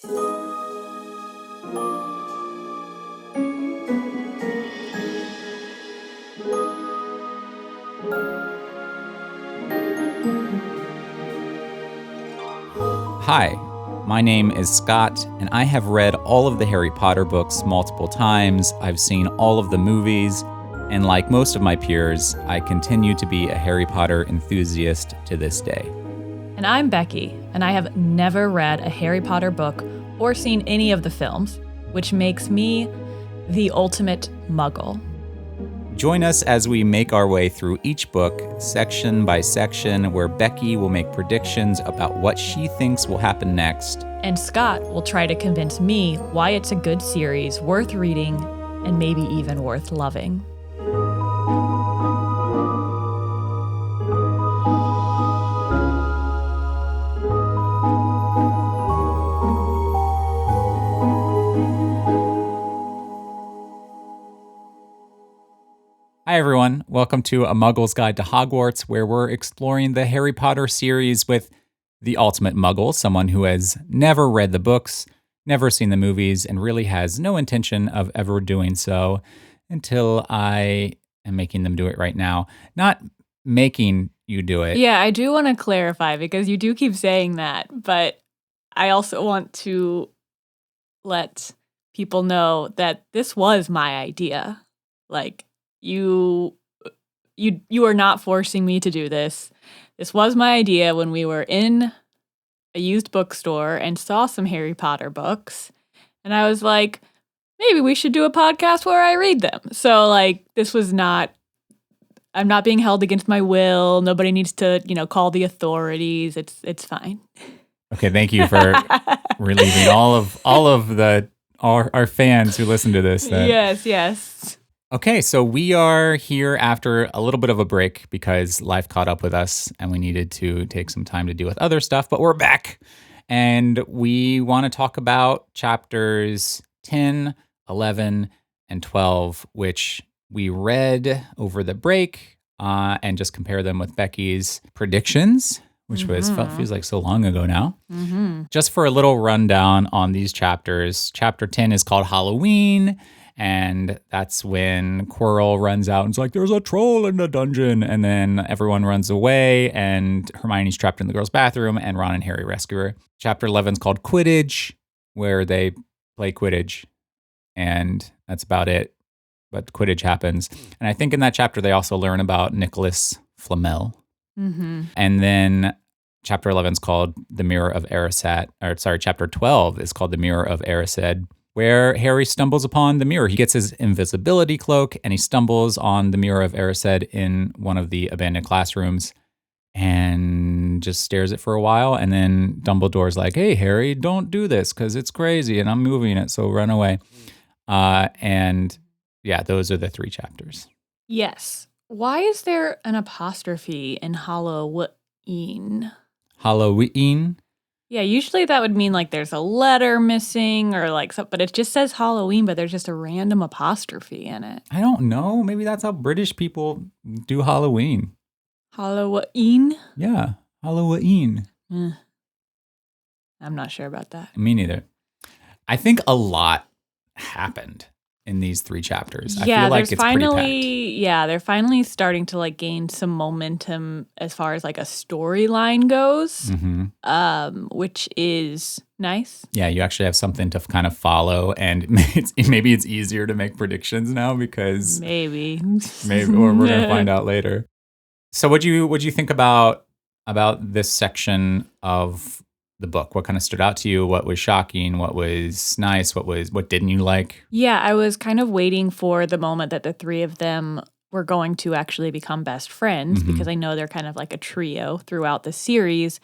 Hi, my name is Scott, and I have read all of the Harry Potter books multiple times. I've seen all of the movies, and like most of my peers, I continue to be a Harry Potter enthusiast to this day. And I'm Becki, and I have never read a Harry Potter book or seen any of the films, which makes me the ultimate Muggle. Join us as we make our way through each book, section by section, where Becki will make predictions about what she thinks will happen next. And Scott will try to convince me why it's a good series, worth reading, and maybe even worth loving. Hi everyone, welcome to A Muggle's Guide to Hogwarts, where we're exploring the Harry Potter series with the ultimate Muggle, someone who has never read the books, never seen the movies, and really has no intention of ever doing so until I am making them do it right now. Not making you do it. Yeah, I do want to clarify because you do keep saying that, but I also want to let people know that this was my idea. Like, You are not forcing me to do this. This was my idea when we were in a used bookstore and saw some Harry Potter books. And I was like, maybe we should do a podcast where I read them. So this was not, I'm not being held against my will. Nobody needs to, call the authorities. It's fine. Okay, thank you for relieving all of our fans who listen to this. Yes. Okay, so we are here after a little bit of a break because life caught up with us and we needed to take some time to deal with other stuff, but we're back. And we want to talk about chapters 10, 11, and 12, which we read over the break and just compare them with Becki's predictions, which feels like so long ago now. Mm-hmm. Just for a little rundown on these chapters, chapter 10 is called Halloween. And that's when Quirrell runs out and is like, there's a troll in the dungeon. And then everyone runs away and Hermione's trapped in the girls' bathroom and Ron and Harry rescue her. Chapter 11 is called Quidditch, where they play Quidditch. And that's about it. But Quidditch happens. And I think in that chapter, they also learn about Nicholas Flamel. Mm-hmm. And then chapter 11 is called The Mirror of Erised. Chapter 12 is called The Mirror of Erised, where Harry stumbles upon the mirror. He gets his invisibility cloak and he stumbles on the Mirror of Erised in one of the abandoned classrooms and just stares at it for a while. And then Dumbledore's like, hey, Harry, don't do this because it's crazy and I'm moving it, so run away. And yeah, those are the three chapters. Yes. Why is there an apostrophe in Halloween? Halloween? Yeah, usually that would mean there's a letter missing or but it just says Halloween, but there's just a random apostrophe in it. I don't know. Maybe that's how British people do Halloween. Halloween? Yeah, Halloween. I'm not sure about that. Me neither. I think a lot happened in these three chapters. Yeah, I feel like it's pretty packed. Yeah, they're finally starting to gain some momentum as far as a storyline goes, which is nice. Yeah, you actually have something to kind of follow, and maybe it's easier to make predictions now because maybe or we're gonna find out later. So, what'd you think about this section of the book? What kind of stood out to you? What was shocking? What was nice? What didn't you like? Yeah, I was kind of waiting for the moment that the three of them were going to actually become best friends because I know they're kind of like a trio throughout the series.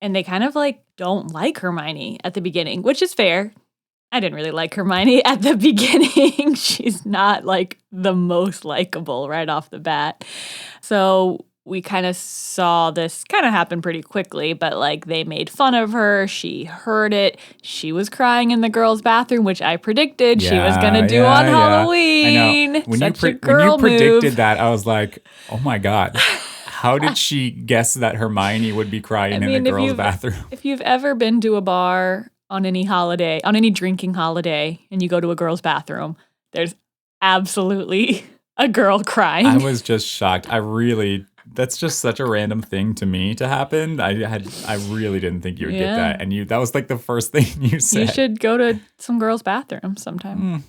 And they kind of don't like Hermione at the beginning, which is fair. I didn't really like Hermione at the beginning. She's not the most likable right off the bat. So we kind of saw this kind of happen pretty quickly, but they made fun of her. She heard it. She was crying in the girls' bathroom, which I predicted she was going to do on Halloween. I know. When Such you a girl predicted move. that, I was like, oh my God. How did she guess that Hermione would be crying in the girls' bathroom? If you've ever been to a bar on any holiday, on any drinking holiday, and you go to a girl's bathroom, there's absolutely a girl crying. I was just shocked. That's just such a random thing to me to happen. I really didn't think you would get that. And that was like the first thing you said. You should go to some girl's bathroom sometime.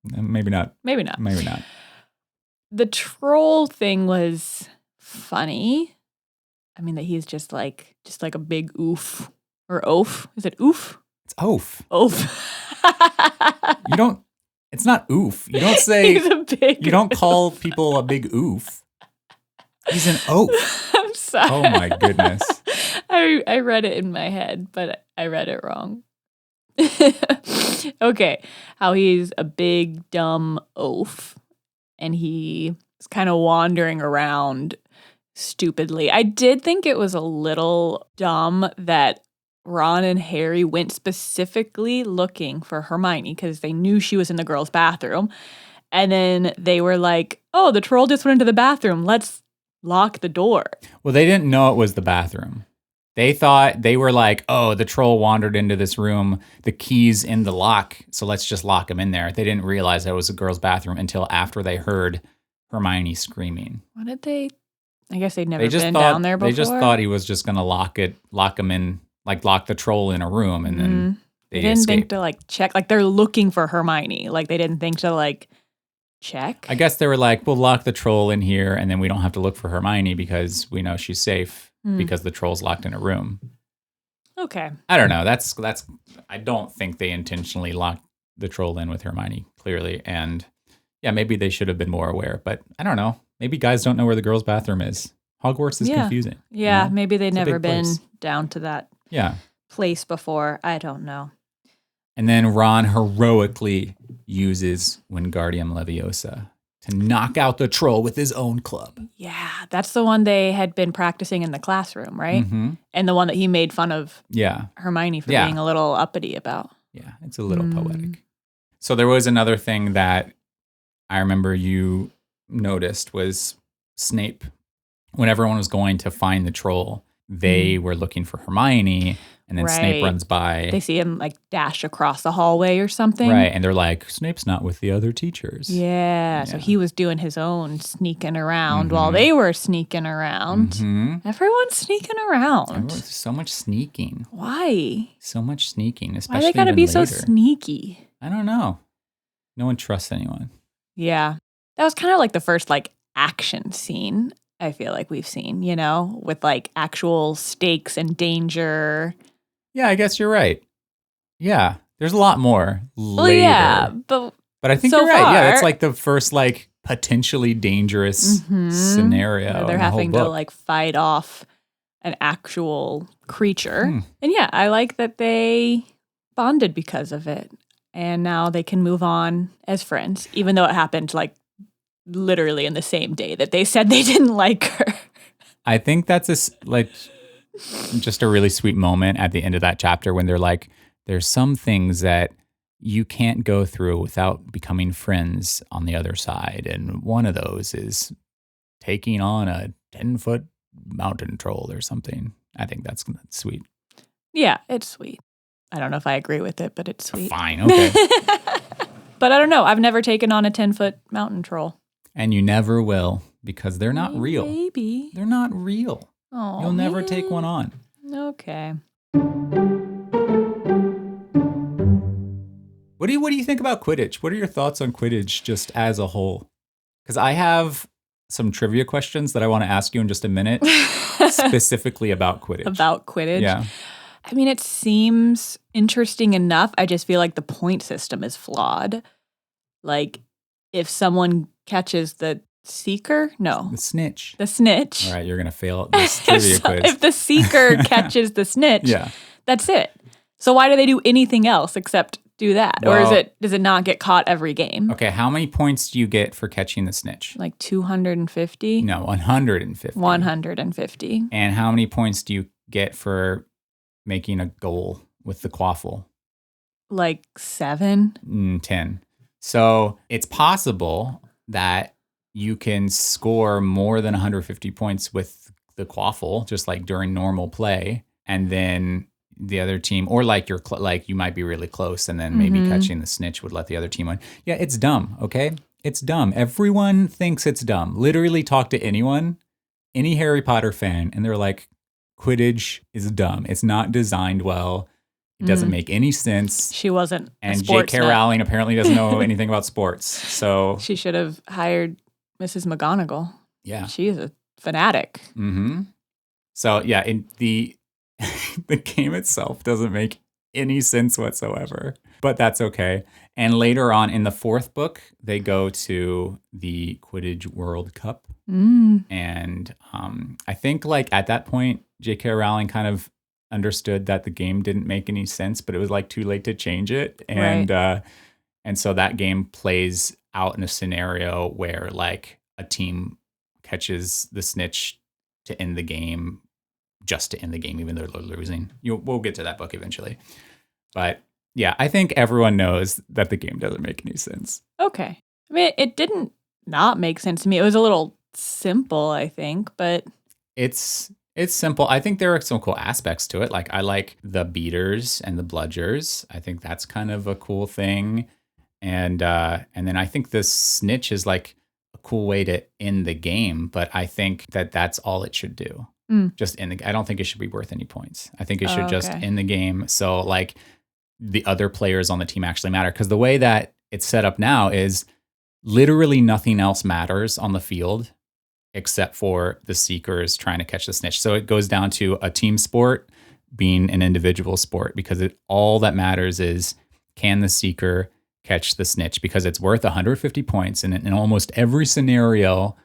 Maybe not. Maybe not. Maybe not. The troll thing was funny. I mean, that he's just like a big oof or oaf. Is it oof? It's oof. Oof. It's not oof. You don't say, he's a big you don't call people a big oof. He's an oaf. I'm sorry. Oh my goodness. I read it in my head, but I read it wrong. Okay. How he's a big, dumb oaf. And he's kind of wandering around stupidly. I did think it was a little dumb that Ron and Harry went specifically looking for Hermione because they knew she was in the girls' bathroom. And then they were like, oh, the troll just went into the bathroom. Let's lock the door. Well, they didn't know it was the bathroom. They were like, oh, the troll wandered into this room, the key's in the lock, so let's just lock him in there. They didn't realize that it was a girl's bathroom until after they heard Hermione screaming. What did they? I guess they'd never been down there before. They just thought he was just going to lock him in, like lock the troll in a room, and then they didn't escaped. think to like check, like they're looking for Hermione. Like they didn't think to like check. I guess they were like, we'll lock the troll in here, and then we don't have to look for Hermione because we know she's safe. Because the troll's locked in a room. Okay. I don't know. That's. I don't think they intentionally locked the troll in with Hermione, clearly. And yeah, maybe they should have been more aware. But I don't know. Maybe guys don't know where the girls' bathroom is. Hogwarts is confusing. Yeah, you know? maybe they've never been place. down to that place before. I don't know. And then Ron heroically uses Wingardium Leviosa to knock out the troll with his own club. Yeah, that's the one they had been practicing in the classroom, right? Mm-hmm. And the one that he made fun of Hermione for being a little uppity about. Yeah, it's a little poetic. So there was another thing that I remember you noticed was Snape. When everyone was going to find the troll, they were looking for Hermione, and then Snape runs by. They see him like dash across the hallway or something. Right, and they're like, Snape's not with the other teachers. Yeah, so he was doing his own sneaking around while they were sneaking around. Everyone's sneaking around. So much sneaking. Why? So much sneaking, especially why they gotta be later. so sneaky? I don't know. No one trusts anyone. Yeah. That was kind of like the first like action scene I feel like we've seen, you know, with like actual stakes and danger. Yeah, I guess you're right. Yeah, there's a lot more later. Well, yeah, but I think you're right. Yeah, it's like the first like potentially dangerous scenario. Where they're having to like fight off an actual creature. And yeah, I like that they bonded because of it. And now they can move on as friends, even though it happened like literally in the same day that they said they didn't like her. I think that's just a really sweet moment at the end of that chapter when they're like, there's some things that you can't go through without becoming friends on the other side. And one of those is taking on a 10-foot mountain troll or something. I think that's sweet. Yeah, it's sweet. I don't know if I agree with it, but it's sweet. Fine, okay. But I don't know. I've never taken on a 10-foot mountain troll. And you never will, because they're not real. Maybe. They're not real. Oh, You'll never take one on. Okay. What do you think about Quidditch? What are your thoughts on Quidditch just as a whole? Because I have some trivia questions that I want to ask you in just a minute, specifically about Quidditch. About Quidditch? Yeah. I mean, it seems interesting enough. I just feel like the point system is flawed. Like, if someone catches the seeker? No. The snitch. The snitch. All right, you're going to fail at this trivia quiz. If the seeker catches the snitch, yeah. That's it. So why do they do anything else except do that? Well, or does it not get caught every game? Okay, how many points do you get for catching the snitch? Like 250? No, 150. 150. And how many points do you get for making a goal with the quaffle? Like 7? 10. So it's possible that you can score more than 150 points with the quaffle, just like during normal play, and then the other team, or like like you might be really close, and then maybe catching the snitch would let the other team win. Yeah, it's dumb. Okay, it's dumb. Everyone thinks it's dumb. Literally, talk to anyone, any Harry Potter fan, and they're like, Quidditch is dumb. It's not designed well. It doesn't make any sense. She wasn't. And J.K. Rowling apparently doesn't know anything about sports. So she should have hired Mrs. McGonagall. Yeah, she is a fanatic. So yeah, the game itself doesn't make any sense whatsoever, but that's okay. And later on in the fourth book, they go to the Quidditch World Cup, and I think like at that point, J.K. Rowling kind of understood that the game didn't make any sense, but it was like too late to change it, and so that game plays out in a scenario where like a team catches the snitch to end the game, just to end the game, even though they're losing. We'll get to that book eventually, but yeah, I think everyone knows that the game doesn't make any sense. Okay, I mean, it didn't not make sense to me. It was a little simple, I think, but it's simple. I think there are some cool aspects to it. Like I like the beaters and the bludgers. I think that's kind of a cool thing. And then I think the snitch is like a cool way to end the game, but I think that that's all it should do. Just end the. I don't think it should be worth any points. I think it should just end the game. So like the other players on the team actually matter, because the way that it's set up now is literally nothing else matters on the field except for the seekers trying to catch the snitch. So it goes down to a team sport being an individual sport, because all that matters is, can the seeker catch the snitch? Because it's worth 150 points. And in almost every scenario,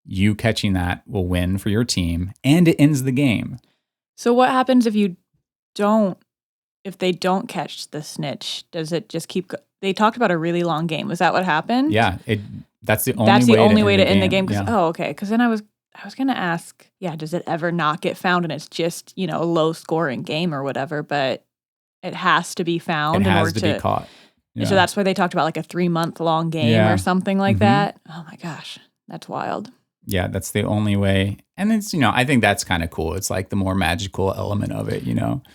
you catching that will win for your team, and it ends the game. So what happens if they don't catch the snitch? Does it just keep they talked about a really long game. Was that what happened? Yeah, that's the only way to end the game. Yeah. Oh, okay. Because then I was going to ask, does it ever not get found and it's just, a low scoring game or whatever, but it has to be found in order to be caught. Yeah. So that's why they talked about like a 3-month long game or something like that. Oh my gosh, that's wild. Yeah, that's the only way. And it's, I think that's kind of cool. It's like the more magical element of it,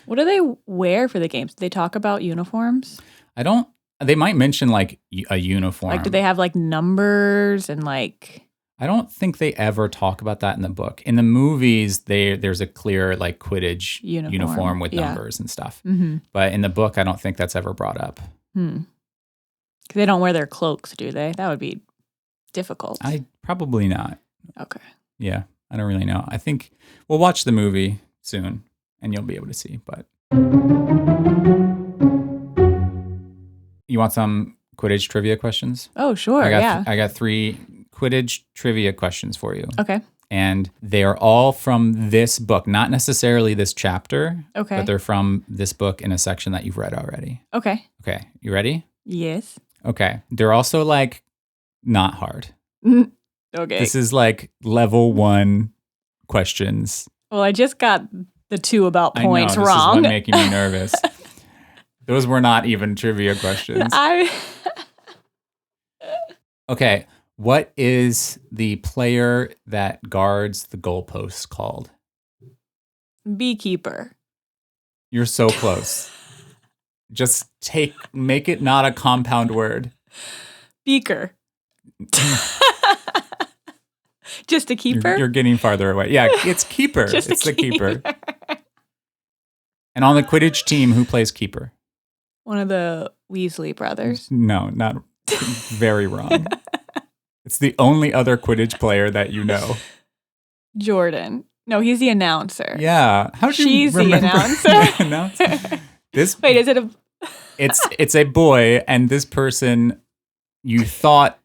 What do they wear for the games? Do they talk about uniforms? They might mention like a uniform. Like, do they have like numbers and like... I don't think they ever talk about that in the book. In the movies, there's a clear like Quidditch uniform with numbers and stuff. But in the book, I don't think that's ever brought up. Because they don't wear their cloaks, do they? That would be difficult. Probably not. Okay. Yeah, I don't really know. I think we'll watch the movie soon, and you'll be able to see. But you want some Quidditch trivia questions? Oh, sure. I got 3 Quidditch trivia questions for you. Okay. And they are all from this book, not necessarily this chapter. Okay. But they're from this book in a section that you've read already. Okay. Okay. You ready? Yes. Okay. They're also like not hard. Okay. This is like level 1 questions. Well, I just got the 2 about points wrong. This is what making me nervous. Those were not even trivia questions. Okay. What is the player that guards the goalposts called? Beekeeper. You're so close. Just make it not a compound word. Beaker. Just a keeper? You're getting farther away. Yeah, it's keeper. It's the keeper. And on the Quidditch team, who plays keeper? One of the Weasley brothers. No, not very wrong. It's the only other Quidditch player that you know. Jordan. No, he's the announcer. Yeah. She's the announcer. The announcer? Wait, is it a... It's a boy, and this person you thought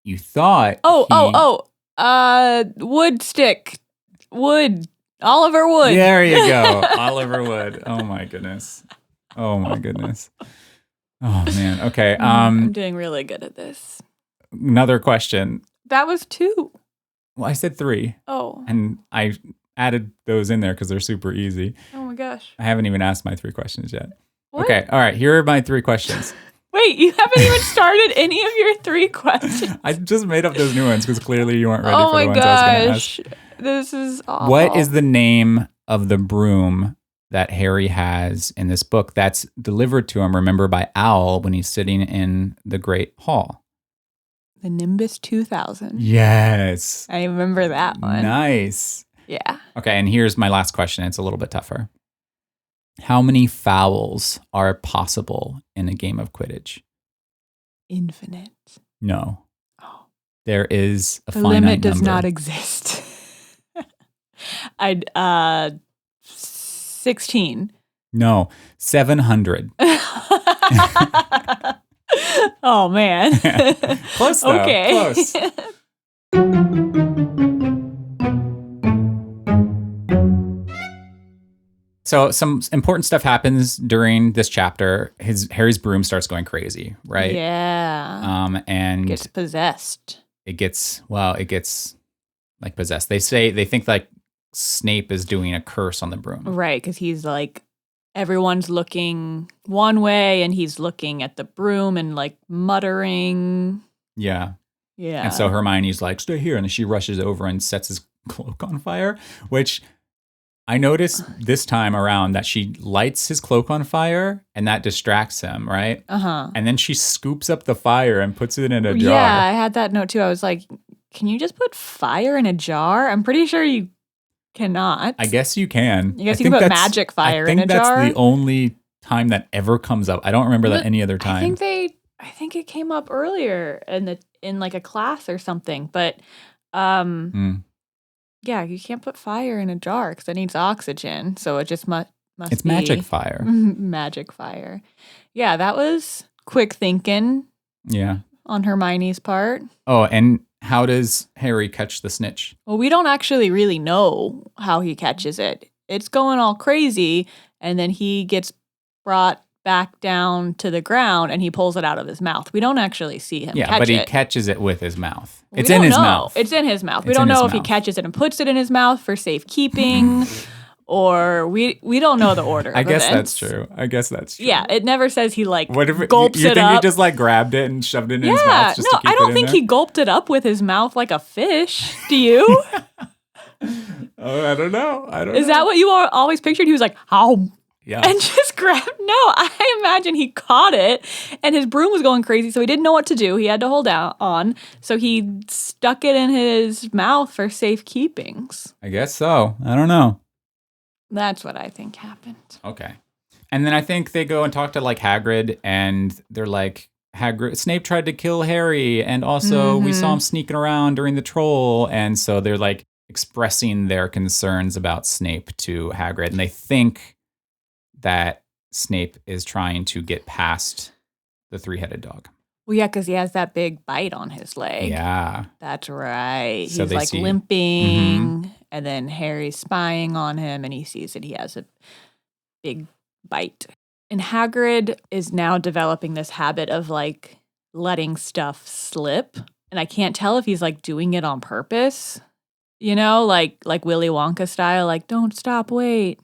Woodstick. Wood. Oliver Wood. There you go. Oliver Wood. Oh my goodness. Oh man. Okay. I'm doing really good at this. Another question. That was 2. Well, I said 3. Oh. And I added those in there because they're super easy. Oh my gosh. I haven't even asked my 3 questions yet. What? Okay. All right. Here are my 3 questions. Wait, you haven't even started any of your 3 questions. I just made up those new ones because clearly you weren't ready for the ones I was going to ask. This is awful. What is the name of the broom that Harry has in this book that's delivered to him, remember, by Owl when he's sitting in the Great Hall. The Nimbus 2000. Yes. I remember that one. Nice. Yeah. Okay, and here's my last question. It's a little bit tougher. How many fouls are possible in a game of Quidditch? Infinite. No. Oh. There is a The finite limit does number. not exist. I'd 16. No, 700. Oh man. Close though. Okay. Close. So some important stuff happens during this chapter. Harry's broom starts going crazy, right? Yeah. And Gets possessed. it gets like possessed. They think like Snape is doing a curse on the broom. Right, because he's like, everyone's looking one way and he's looking at the broom and like muttering. Yeah. Yeah. And so Hermione's like, stay here. And then she rushes over and sets his cloak on fire, which I noticed this time around that she lights his cloak on fire and that distracts him, right? Uh-huh. And then she scoops up the fire and puts it in a jar. Yeah, I had that note too. I was like, can you just put fire in a jar? I'm pretty sure you cannot. I guess you can. I guess you can put magic fire in a jar. I think that's the only time that ever comes up. I don't remember that any other time. I think it came up earlier in like a class or something, but yeah, you can't put fire in a jar because it needs oxygen. So it just must it's be magic fire. Magic fire. Yeah, that was quick thinking. Yeah. On Hermione's part. Oh, and how does Harry catch the snitch? Well, we don't actually really know how he catches it. It's going all crazy, and then he gets brought back down to the ground, and he pulls it out of his mouth. We don't actually see him catch it. Yeah, but he catches it with his mouth. It's in his mouth. It's in his mouth. We don't know if he catches it and puts it in his mouth for safekeeping, or we don't know the order. I guess that's true. Yeah, it never says he like what if gulps you it think up. He just like grabbed it and shoved it in his mouth just to keep I don't it think in he gulped it up with his mouth like a fish. Do you? Oh, I don't know. Is that what you always pictured? He was like, "How?" Yeah. And just grabbed. No, I imagine he caught it, and his broom was going crazy, so he didn't know what to do. He had to hold on, so he stuck it in his mouth for safekeepings. I guess so. I don't know. That's what I think happened. Okay. And then I think they go and talk to like Hagrid, and they're like, Snape tried to kill Harry, and also we saw him sneaking around during the troll, and so they're like expressing their concerns about Snape to Hagrid, and they think that Snape is trying to get past the three-headed dog. Well, yeah, because he has that big bite on his leg. Yeah. That's right. So he's like limping, and then Harry's spying on him, and he sees that he has a big bite. And Hagrid is now developing this habit of like letting stuff slip. And I can't tell if he's like doing it on purpose, you know, like Willy Wonka style, like, don't stop, wait.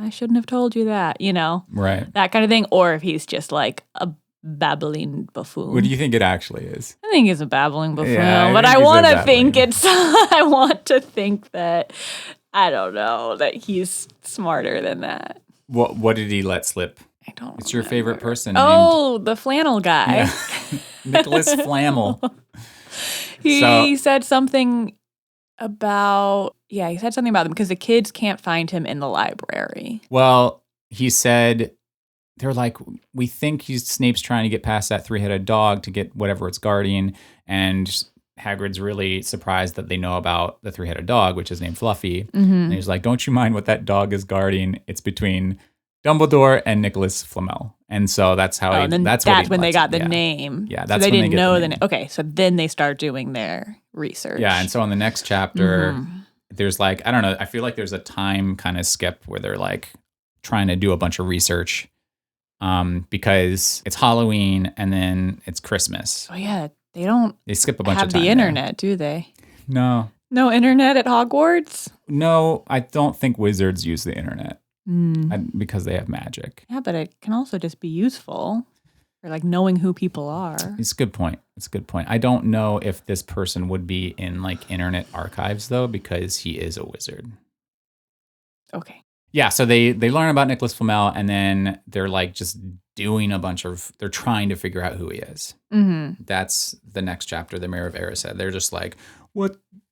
I shouldn't have told you that, you know? Right. That kind of thing. Or if he's just like a babbling buffoon. What do you think it actually is? I think he's a babbling buffoon. Yeah, but I want to think I want to think that, I don't know, that he's smarter than that. What did he let slip? I don't It's your favorite person. Oh, the flannel guy. Yeah. Nicholas Flamel. He said something about, he said something about them because the kids can't find him in the library. Well, he said, they're like, we think Snape's trying to get past that three-headed dog to get whatever it's guarding, and Hagrid's really surprised that they know about the three-headed dog, which is named Fluffy. And he's like, don't you mind what that dog is guarding? It's between Dumbledore and Nicholas Flamel. And so that's how that's when they got the name. Yeah, that's so they didn't know the name. Okay, so then they start doing their research. Yeah, and so in the next chapter, there's like, I don't know, I feel like there's a time kind of skip where they're like trying to do a bunch of research because it's Halloween and then it's Christmas. Oh yeah, they skip a bunch of time the internet, there. do they? No. No internet at Hogwarts? No, I don't think wizards use the internet. Because they have magic. Yeah, but it can also just be useful for like knowing who people are. It's a good point. I don't know if this person would be in like internet archives though, because he is a wizard. Okay. Yeah, so they learn about Nicholas Flamel, and then they're like just doing they're trying to figure out who he is. Mm-hmm. That's the next chapter, the Mayor of Erised. They're just like,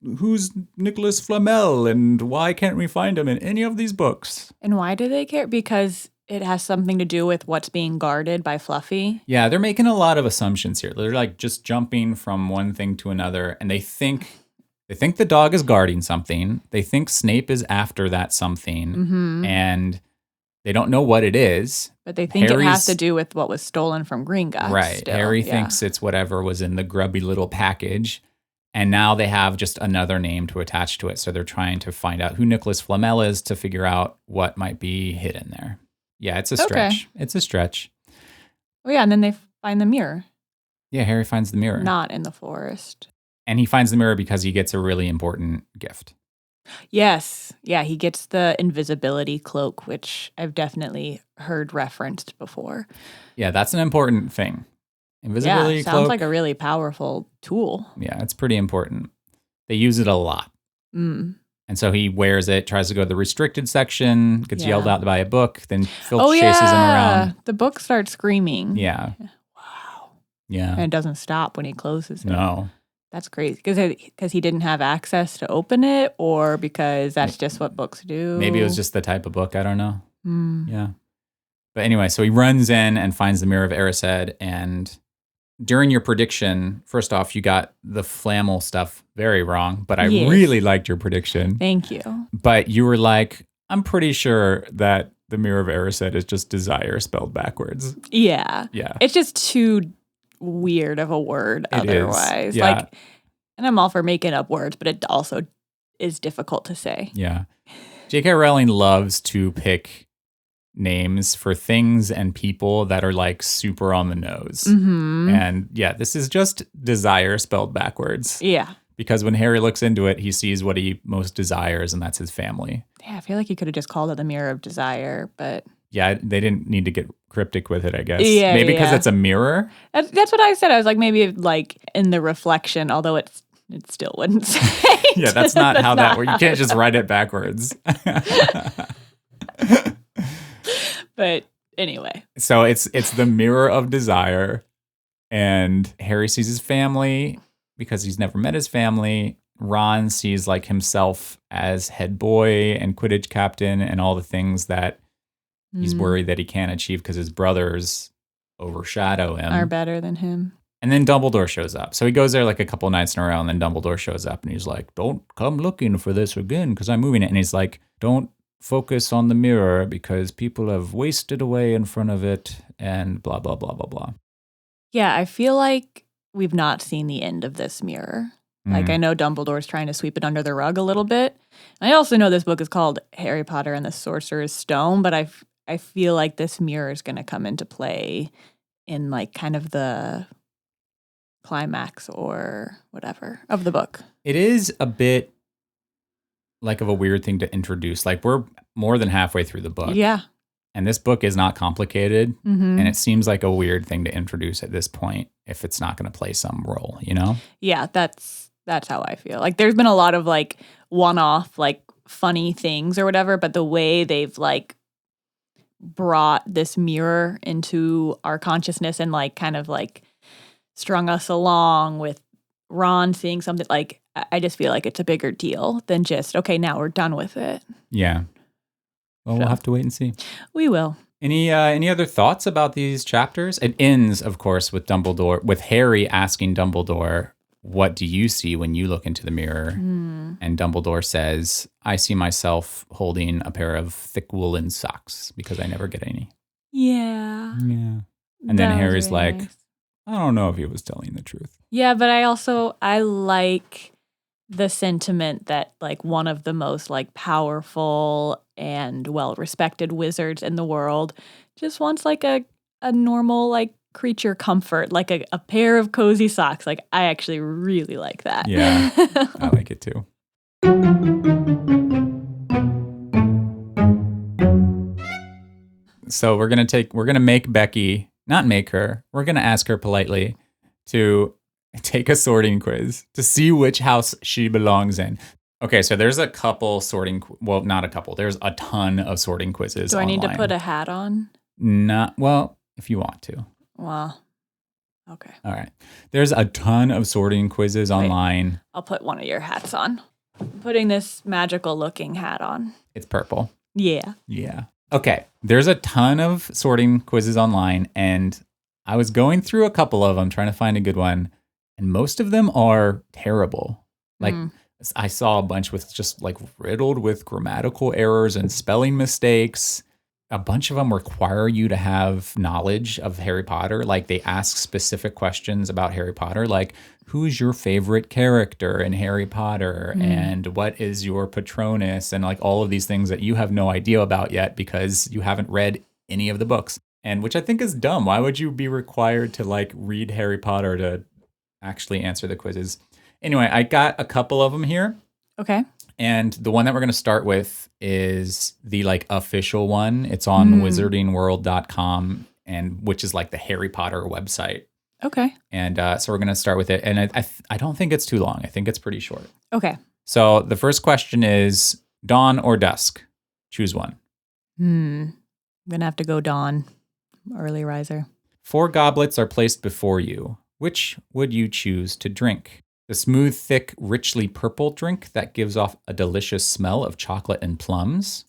who's Nicholas Flamel, and why can't we find him in any of these books? And why do they care? Because it has something to do with what's being guarded by Fluffy. Yeah, they're making a lot of assumptions here. They're like just jumping from one thing to another, and they think the dog is guarding something. They think Snape is after that something, Mm-hmm. and they don't know what it is. But they think it has to do with what was stolen from Gringotts. Right. Still. Harry Yeah. thinks it's whatever was in the grubby little package. And now they have just another name to attach to it. So they're trying to find out who Nicholas Flamel is to figure out what might be hidden there. Yeah, it's a stretch. Okay. It's a stretch. Oh, yeah. And then they find the mirror. Yeah, Harry finds the mirror. Not in the forest. And he finds the mirror because he gets a really important gift. Yes. Yeah, he gets the invisibility cloak, which I've definitely heard referenced before. Yeah, that's an important thing. Invisibility yeah, sounds cloak. like a really powerful tool. Yeah, it's pretty important. They use it a lot. Mm. And so he wears it, tries to go to the restricted section, gets yelled out by a book, then Filch Oh, chases him around. The book starts screaming. Yeah. Wow. Yeah. And it doesn't stop when he closes it. No. That's crazy. Because he didn't have access to open it, or because that's just what books do? Maybe it was just the type of book. I don't know. Mm. Yeah. But anyway, so he runs in and finds the Mirror of Erised. And during your prediction, first off, you got the Flammel stuff very wrong, but I really liked your prediction. Thank you. But you were like, I'm pretty sure that the Mirror of Erised is just desire spelled backwards. Yeah. Yeah. It's just too weird of a word otherwise. Yeah. Like, and I'm all for making up words, but it also is difficult to say. Yeah. J.K. Rowling loves to pick names for things and people that are like super on the nose. Mm-hmm. And yeah, this is just desire spelled backwards. Yeah. Because when Harry looks into it, he sees what he most desires, and that's his family. Yeah, I feel like he could have just called it the Mirror of Desire, but... Yeah, they didn't need to get cryptic with it, I guess. Yeah, maybe because it's a mirror. That's what I said. I was like, maybe like in the reflection, although it still wouldn't say. Yeah, that's not how that works. You can't just write it backwards. But anyway. So it's the Mirror of Desire, and Harry sees his family because he's never met his family. Ron sees like himself as head boy and Quidditch captain and all the things that he's worried that he can't achieve because his brothers overshadow him. Are better than him. And then Dumbledore shows up. So he goes there like a couple nights in a row, and then Dumbledore shows up and he's like, don't come looking for this again because I'm moving it. And he's like, don't focus on the mirror because people have wasted away in front of it and blah, blah, blah, blah, blah. Yeah, I feel like we've not seen the end of this mirror. Like, I know Dumbledore's trying to sweep it under the rug a little bit. I also know this book is called Harry Potter and the Sorcerer's Stone, but I feel like this mirror is going to come into play in like kind of the climax or whatever of the book. It is a bit like of a weird thing to introduce. Like, we're more than halfway through the book. Yeah. And this book is not complicated. Mm-hmm. And it seems like a weird thing to introduce at this point if it's not going to play some role, you know? Yeah, that's how I feel. Like, there's been a lot of like one-off, like funny things or whatever, but the way they've like brought this mirror into our consciousness and like kind of like strung us along with Ron seeing something, like I just feel like it's a bigger deal than just, okay, now we're done with it. Yeah. Well, we'll have to wait and see. We will. Any other thoughts about these chapters? It ends, of course, with Harry asking Dumbledore, what do you see when you look into the mirror? And Dumbledore says, I see myself holding a pair of thick woolen socks because I never get any. Yeah. Yeah. And then Harry's like, nice. I don't know if he was telling the truth. Yeah, but I like the sentiment that like one of the most like powerful and well-respected wizards in the world just wants like a normal like creature comfort, like a pair of cozy socks. Like, I actually really like that. Yeah, I like it too. So we're gonna make Becki, not make her, we're gonna ask her politely to take a sorting quiz to see which house she belongs in. Okay, so there's a couple sorting, well, not a couple. There's a ton of sorting quizzes Do I online. need to put a hat on? Not, well, if you want to. Well, okay. All right. There's a ton of sorting quizzes online. I'll put one of your hats on. I'm putting this magical looking hat on. It's purple. Yeah. Yeah. Okay. There's a ton of sorting quizzes online, and I was going through a couple of them trying to find a good one, and most of them are terrible. Like, I saw a bunch with just like riddled with grammatical errors and spelling mistakes. A bunch of them require you to have knowledge of Harry Potter. Like, they ask specific questions about Harry Potter, like, who's your favorite character in Harry Potter? And what is your Patronus? And like all of these things that you have no idea about yet because you haven't read any of the books. And which I think is dumb. Why would you be required to like read Harry Potter to actually answer the quizzes? Anyway, I got a couple of them here. Okay. And the one that we're going to start with is the like official one. It's on wizardingworld.com, and which is like the Harry Potter website. Okay. And so we're going to start with it. And I don't think it's too long. I think it's pretty short. Okay. So the first question is dawn or dusk? Choose one. I'm going to have to go dawn. Early riser. 4 goblets are placed before you. Which would you choose to drink? The smooth, thick, richly purple drink that gives off a delicious smell of chocolate and plums.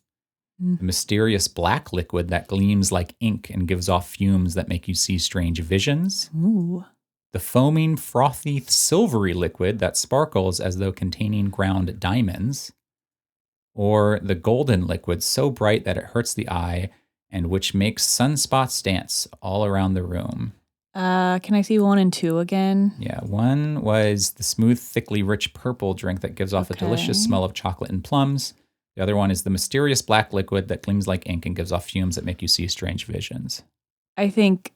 The mysterious black liquid that gleams like ink and gives off fumes that make you see strange visions. Ooh. The foaming, frothy, silvery liquid that sparkles as though containing ground diamonds. Or the golden liquid so bright that it hurts the eye and which makes sunspots dance all around the room. Can I see 1 and 2 again? Yeah, one was the smooth, thickly rich purple drink that gives off a delicious smell of chocolate and plums. The other one is the mysterious black liquid that gleams like ink and gives off fumes that make you see strange visions. I think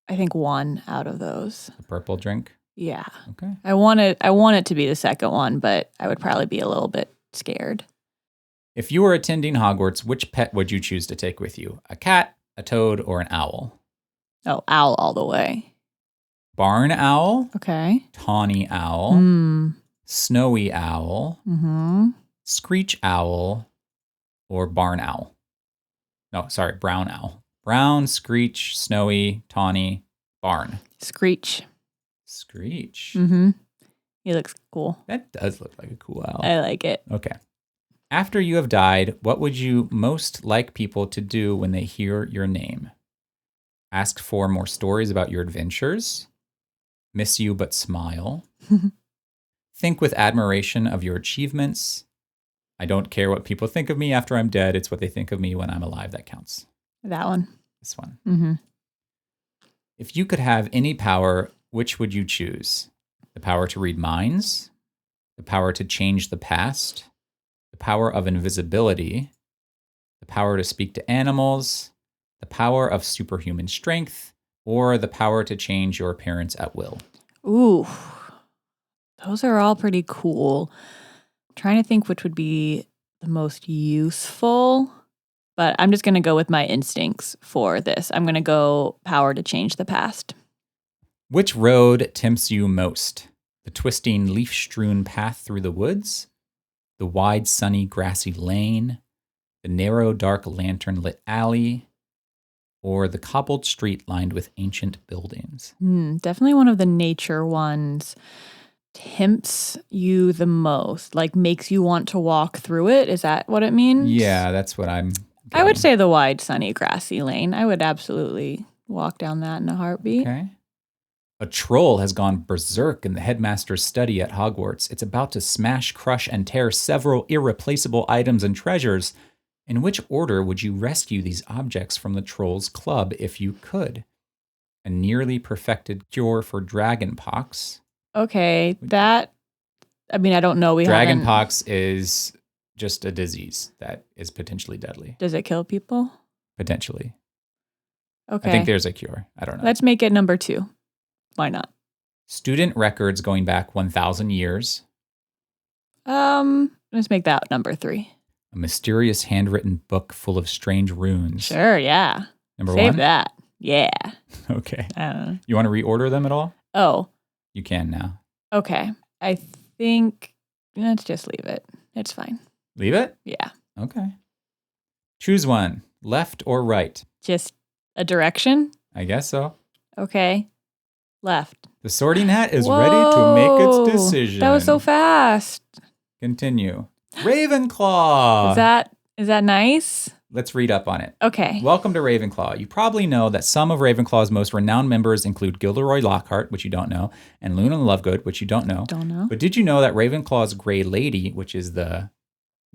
1 out of those. The purple drink? Yeah. Okay. I want it to be the second one, but I would probably be a little bit scared. If you were attending Hogwarts, which pet would you choose to take with you? A cat, a toad, or an owl? Oh, owl all the way. Barn owl, Okay. tawny owl, snowy owl, screech owl, or barn owl. No, sorry, brown owl. Brown, screech, snowy, tawny, barn. Screech. Screech. He looks cool. That does look like a cool owl. I like it. Okay. After you have died, what would you most like people to do when they hear your name? Ask for more stories about your adventures. Miss you but smile. Think with admiration of your achievements. I don't care what people think of me after I'm dead. It's what they think of me when I'm alive that counts. That one. This one. If you could have any power, which would you choose? The power to read minds? The power to change the past? The power of invisibility? The power to speak to animals? The power of superhuman strength? Or the power to change your appearance at will? Ooh, those are all pretty cool. I'm trying to think which would be the most useful, but I'm just going to go with my instincts for this. I'm going to go power to change the past. Which road tempts you most? The twisting, leaf-strewn path through the woods? The wide, sunny, grassy lane? The narrow, dark, lantern-lit alley? Or the cobbled street lined with ancient buildings? Definitely one of the nature ones tempts you the most, like makes you want to walk through it. Is that what it means? Yeah, that's what I'm getting. I would say the wide, sunny, grassy lane. I would absolutely walk down that in a heartbeat. Okay. A troll has gone berserk in the headmaster's study at Hogwarts. It's about to smash, crush, and tear several irreplaceable items and treasures. In which order would you rescue these objects from the troll's club if you could? A nearly perfected cure for dragonpox. Okay, I don't know. Dragonpox is just a disease that is potentially deadly. Does it kill people? Potentially. Okay. I think there's a cure. I don't know. Let's make it number 2. Why not? Student records going back 1,000 years. Let's make that number 3. A mysterious handwritten book full of strange runes. Sure, yeah. Number Save 1? that. Yeah. Okay. I don't know. You want to reorder them at all? Oh, You can now. okay. I think let's just leave it. It's fine. Leave it? Yeah. Okay. Choose one, left or right. Just a direction? I guess so. Okay. Left. The sorting hat is ready to make its Whoa, decision. That was so fast. Continue. Ravenclaw. Is that nice? Let's read up on it. Okay. Welcome to Ravenclaw. You probably know that some of Ravenclaw's most renowned members include Gilderoy Lockhart, which you don't know, and Luna Lovegood, which you don't know. Don't know. But did you know that Ravenclaw's Grey Lady, which is the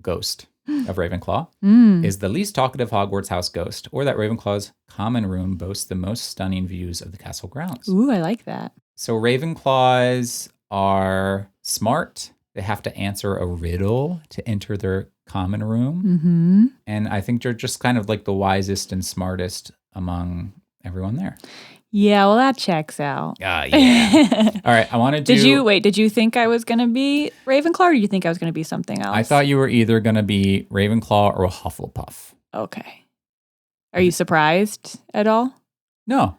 ghost of Ravenclaw, is the least talkative Hogwarts house ghost, or that Ravenclaw's common room boasts the most stunning views of the castle grounds? Ooh, I like that. So Ravenclaws are smart. They have to answer a riddle to enter their common room. Mm-hmm. And I think they're just kind of like the wisest and smartest among everyone there. Yeah, well, that checks out. Yeah. All right, I want to do... Did you think I was going to be Ravenclaw, or did you think I was going to be something else? I thought you were either going to be Ravenclaw or Hufflepuff. Okay. Are you surprised at all? No,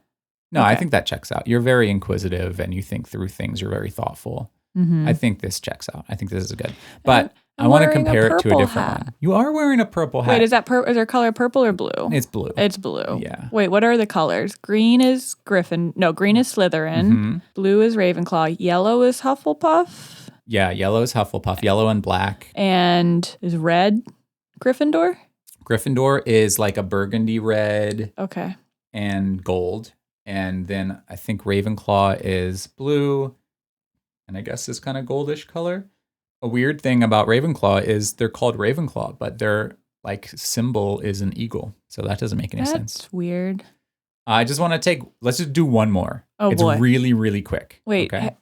Okay. I think that checks out. You're very inquisitive and you think through things. You're very thoughtful. Mm-hmm. I think this checks out. I think this is good. But I want to compare it to a different one. You are wearing a purple hat. Wait, is there color purple or blue? It's blue. It's blue. Yeah. Wait, what are the colors? Green is Green is Slytherin. Mm-hmm. Blue is Ravenclaw. Yellow is Hufflepuff. Yeah, yellow is Hufflepuff. Yellow and black. And is red Gryffindor? Gryffindor is like a burgundy red Okay. and gold. And then I think Ravenclaw is blue and I guess this kind of goldish color. A weird thing about Ravenclaw is they're called Ravenclaw, but their like symbol is an eagle. So that doesn't make any sense. That's weird. I just want to let's just do one more. Oh, it's boy. really, really quick. Wait, okay?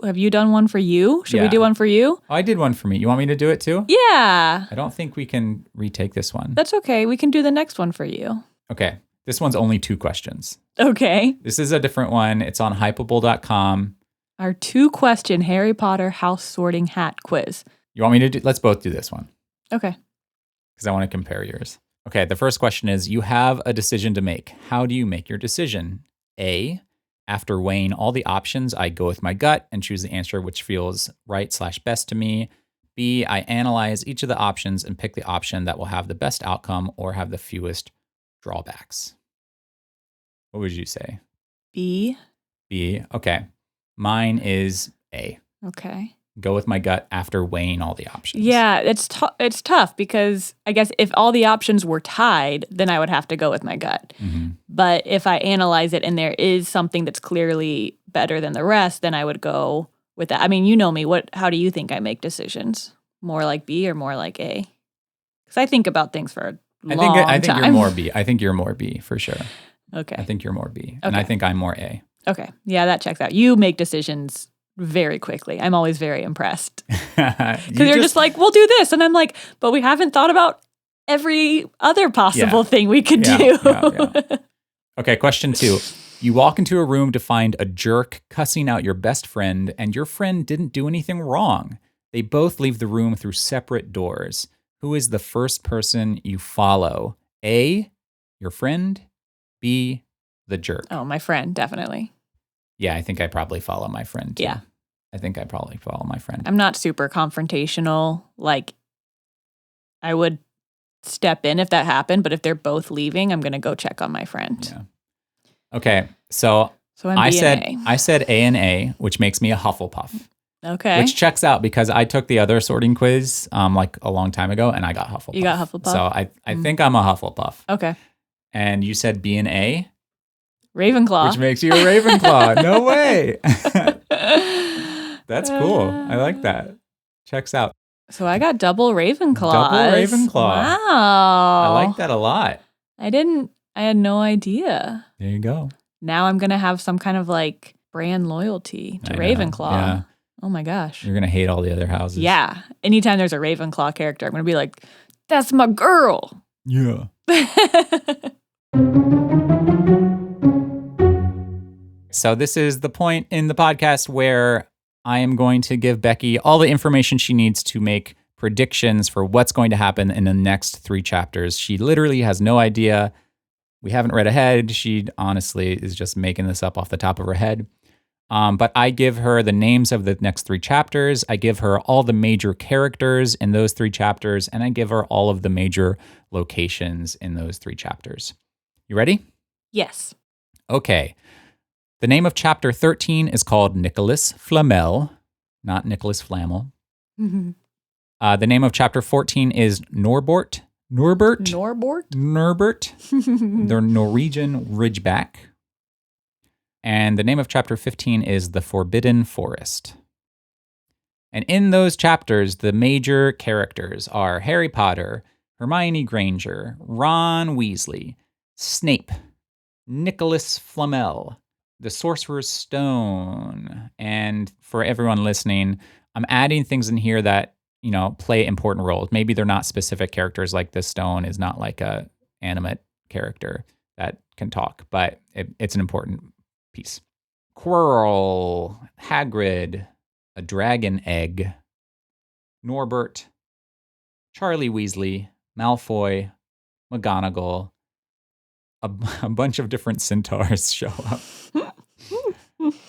have you done one for you? Should we Yeah. do one for you? Oh, I did one for me. You want me to do it too? Yeah. I don't think we can retake this one. That's okay. We can do the next one for you. Okay. This one's only 2 questions. Okay. This is a different one. It's on hypable.com. Our 2-question Harry Potter house sorting hat quiz. You want me to do? Let's both do this one Okay. because I want to compare yours. Okay. The first question is, you have a decision to make. How do you make your decision? A, after weighing all the options, I go with my gut and choose the answer which feels right/best to me. B, I analyze each of the options and pick the option that will have the best outcome or have the fewest drawbacks. What would you say? B. B. Okay. Mine is A. Okay. Go with my gut after weighing all the options. Yeah, it's tough because I guess if all the options were tied, then I would have to go with my gut. Mm-hmm. But if I analyze it and there is something that's clearly better than the rest, then I would go with that. I mean, you know me. How do you think I make decisions? More like B or more like A? Because I think about things for a long time. I think you're more B. I think you're more B for sure. Okay. I think you're more B. And Okay. I think I'm more A. Okay. Yeah, that checks out. You make decisions very quickly. I'm always very impressed. Because you're just like, we'll do this. And I'm like, but we haven't thought about every other possible thing we could do. Yeah. Okay, question 2. You walk into a room to find a jerk cussing out your best friend, and your friend didn't do anything wrong. They both leave the room through separate doors. Who is the first person you follow? A, your friend. B, the jerk. Oh, my friend, definitely. Yeah, I think I probably follow my friend too. Yeah. I think I probably follow my friend. I'm not super confrontational. Like, I would step in if that happened, but if they're both leaving, I'm going to go check on my friend. Yeah. Okay, so I'm I B said and I said A and A, which makes me a Hufflepuff. Okay. Which checks out because I took the other sorting quiz like a long time ago and I got Hufflepuff. You got Hufflepuff? So I think I'm a Hufflepuff. Okay. And you said B and A, Ravenclaw. which makes you a Ravenclaw. No way. That's cool. I like that. Checks out. So I got double Ravenclaw. Double Ravenclaw. Wow. I like that a lot. I had no idea. There you go. Now I'm going to have some kind of like brand loyalty to I know. Ravenclaw. Yeah. Oh my gosh. You're going to hate all the other houses. Yeah. Anytime there's a Ravenclaw character, I'm going to be like, that's my girl. Yeah. So this is the point in the podcast where I am going to give Becki all the information she needs to make predictions for what's going to happen in the next 3 chapters. She literally has no idea. We haven't read ahead. She honestly is just making this up off the top of her head. But I give her the names of the next 3 chapters. I give her all the major characters in those 3 chapters, and I give her all of the major locations in those 3 chapters. You ready? Yes. Okay. The name of chapter 13 is called Nicholas Flamel, not Nicholas Flamel. Mhm. The name of chapter 14 is Norbert. Norbert? Norbert, the Norwegian Ridgeback. And the name of chapter 15 is The Forbidden Forest. And in those chapters, the major characters are Harry Potter, Hermione Granger, Ron Weasley, Snape, Nicholas Flamel, the Sorcerer's Stone. And for everyone listening, I'm adding things in here that, play important roles. Maybe they're not specific characters, like the stone is not like a animate character that can talk, but it's an important piece. Quirrell, Hagrid, a dragon egg, Norbert, Charlie Weasley, Malfoy, McGonagall, a bunch of different centaurs show up.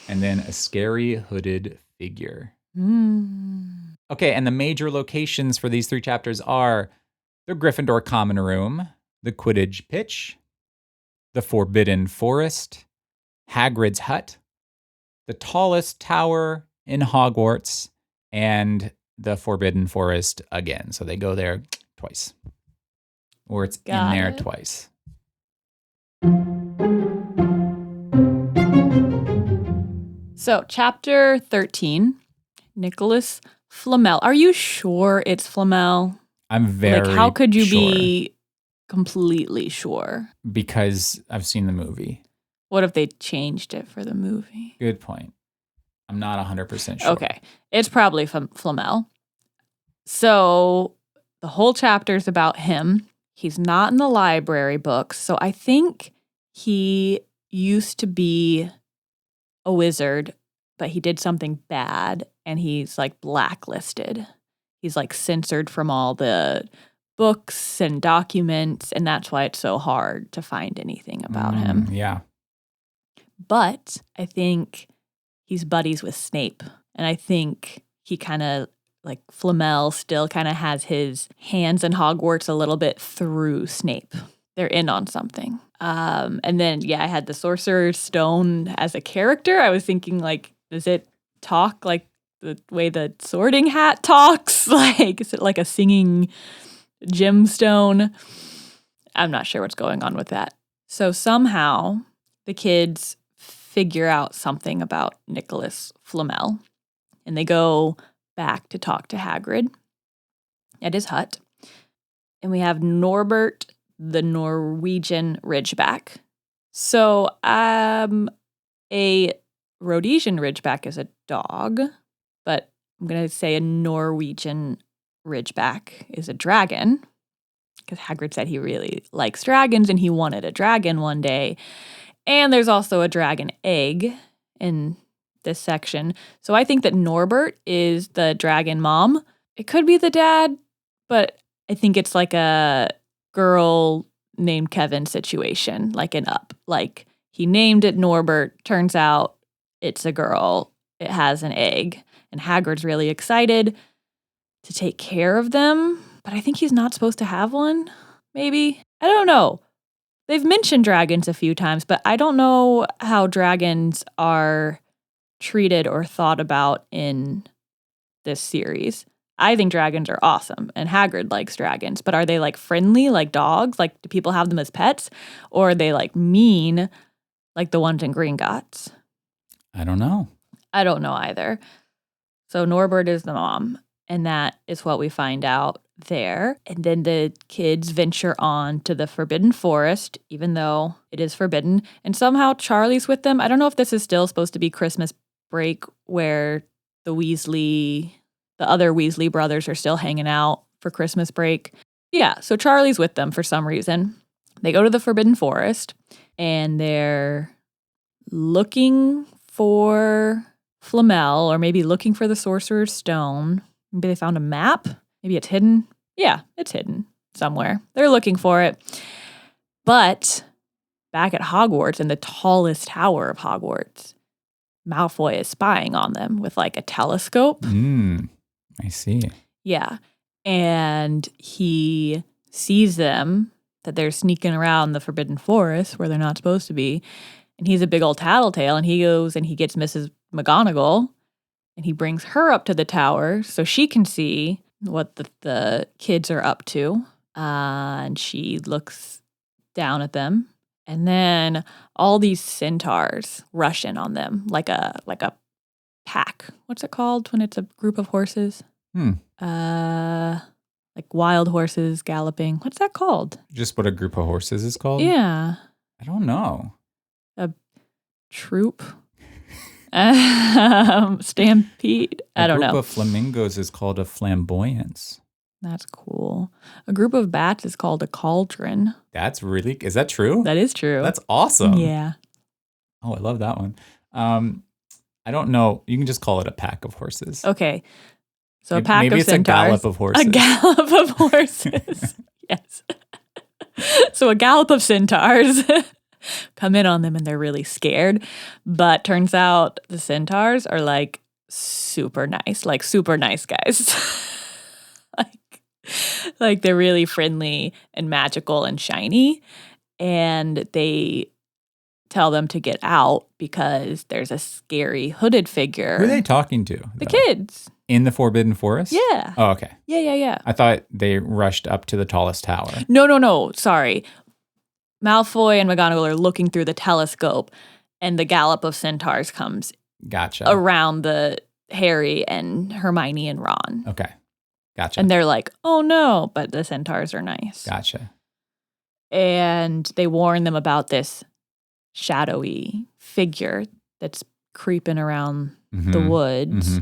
And then a scary hooded figure. Okay, and the major locations for these 3 chapters are the Gryffindor Common Room, the Quidditch Pitch, the Forbidden Forest, Hagrid's Hut, the tallest tower in Hogwarts, and the Forbidden Forest again. So they go there twice. Or it's in there twice. So, chapter 13, Nicholas Flamel. Are you sure it's Flamel? I'm very sure. How could you be completely sure? Because I've seen the movie. What if they changed it for the movie? Good point. I'm not 100% sure. Okay. It's probably Flamel. So, the whole chapter is about him. He's not in the library books. So, I think he used to be a wizard, but he did something bad and he's like blacklisted. He's like censored from all the books and documents, and that's why it's so hard to find anything about him. Yeah. But I think he's buddies with Snape, and I think he kind of like Flamel still kind of has his hands in Hogwarts a little bit through Snape. They're in on something. And then, I had the Sorcerer's Stone as a character. I was thinking, like, does it talk like the way the Sorting Hat talks? Like, is it like a singing gemstone? I'm not sure what's going on with that. So somehow the kids figure out something about Nicholas Flamel, and they go back to talk to Hagrid at his hut. And we have Norbert, the Norwegian Ridgeback. So a Rhodesian Ridgeback is a dog, but I'm going to say a Norwegian Ridgeback is a dragon, because Hagrid said he really likes dragons and he wanted a dragon one day. And there's also a dragon egg in this section. So I think that Norbert is the dragon mom. It could be the dad, but I think it's like a girl named Kevin situation, like an Up. Like, he named it Norbert, turns out it's a girl, it has an egg, and Hagrid's really excited to take care of them, but I think he's not supposed to have one, maybe? I don't know. They've mentioned dragons a few times, but I don't know how dragons are treated or thought about in this series. I think dragons are awesome, and Hagrid likes dragons, but are they like friendly like dogs? Like, do people have them as pets? Or are they like mean like the ones in Gringotts? I don't know. I don't know either. So Norbert is the mom, and that is what we find out there. And then the kids venture on to the Forbidden Forest, even though it is forbidden. And somehow Charlie's with them. I don't know if this is still supposed to be Christmas break, where the other Weasley brothers are still hanging out for Christmas break. Yeah, so Charlie's with them for some reason. They go to the Forbidden Forest, and they're looking for Flamel, or maybe looking for the Sorcerer's Stone. Maybe they found a map. Maybe it's hidden. Yeah, it's hidden somewhere. They're looking for it. But back at Hogwarts, in the tallest tower of Hogwarts, Malfoy is spying on them with like a telescope. I see. Yeah. And he sees them, that they're sneaking around the Forbidden Forest where they're not supposed to be. And he's a big old tattletale, and he goes and he gets Mrs. McGonagall, and he brings her up to the tower so she can see what the kids are up to. And she looks down at them. And then all these centaurs rush in on them like a pack. What's it called when it's a group of horses? Like wild horses galloping. What's that called? Just what a group of horses is called? Yeah. I don't know. A troop. Stampede. I don't know. A group of flamingos is called a flamboyance. That's cool. A group of bats is called a cauldron. Is that true? That is true. That's awesome. Yeah. Oh, I love that one. I don't know. You can just call it a pack of horses. Okay. So a pack maybe of it's centaurs. a gallop of horses. A gallop of horses. Yes. So a gallop of centaurs come in on them and they're really scared. But turns out the centaurs are like super nice guys. like they're really friendly and magical and shiny. And they tell them to get out because there's a scary hooded figure. Who are they talking to? The kids. In the Forbidden Forest? Yeah. Oh, okay. Yeah. I thought they rushed up to the tallest tower. No. Sorry. Malfoy and McGonagall are looking through the telescope, and the gallop of centaurs comes around the Harry and Hermione and Ron. Okay. Gotcha. And they're like, oh no, but the centaurs are nice. Gotcha. And they warn them about this shadowy figure that's creeping around the woods.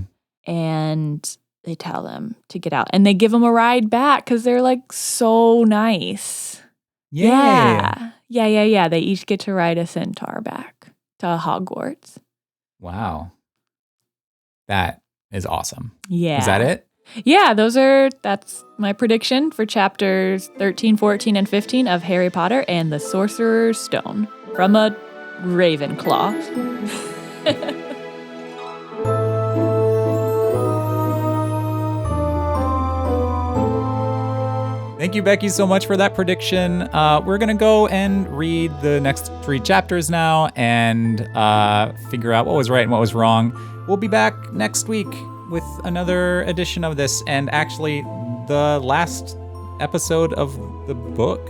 And they tell them to get out. And they give them a ride back because they're like so nice. Yeah. They each get to ride a centaur back to Hogwarts. Wow. That is awesome. Yeah. Is that it? Yeah, that's my prediction for chapters 13, 14, and 15 of Harry Potter and the Sorcerer's Stone from a Ravenclaw. Thank you, Becki, so much for that prediction. We're going to go and read the next 3 chapters now and figure out what was right and what was wrong. We'll be back next week with another edition of this, and actually the last episode of the book.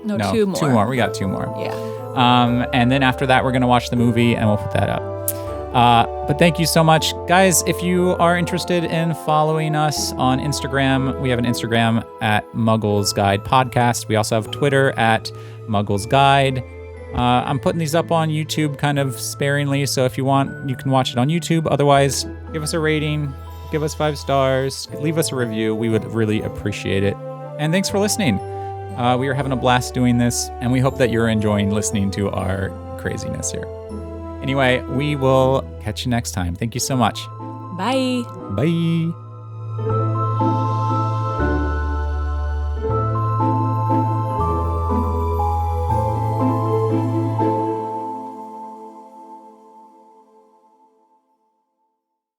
No, 2 more. 2 more. We got 2 more. Yeah. And then after that, we're going to watch the movie, and we'll put that up. But thank you so much. Guys, if you are interested in following us on Instagram, we have an Instagram at Muggles Guide Podcast. We also have Twitter at Muggles Guide. I'm putting these up on YouTube kind of sparingly, so if you want, you can watch it on YouTube. Otherwise, give us a rating, give us 5 stars, leave us a review. We would really appreciate it. And thanks for listening. We are having a blast doing this, and we hope that you're enjoying listening to our craziness here. Anyway, we will catch you next time. Thank you so much. Bye. Bye.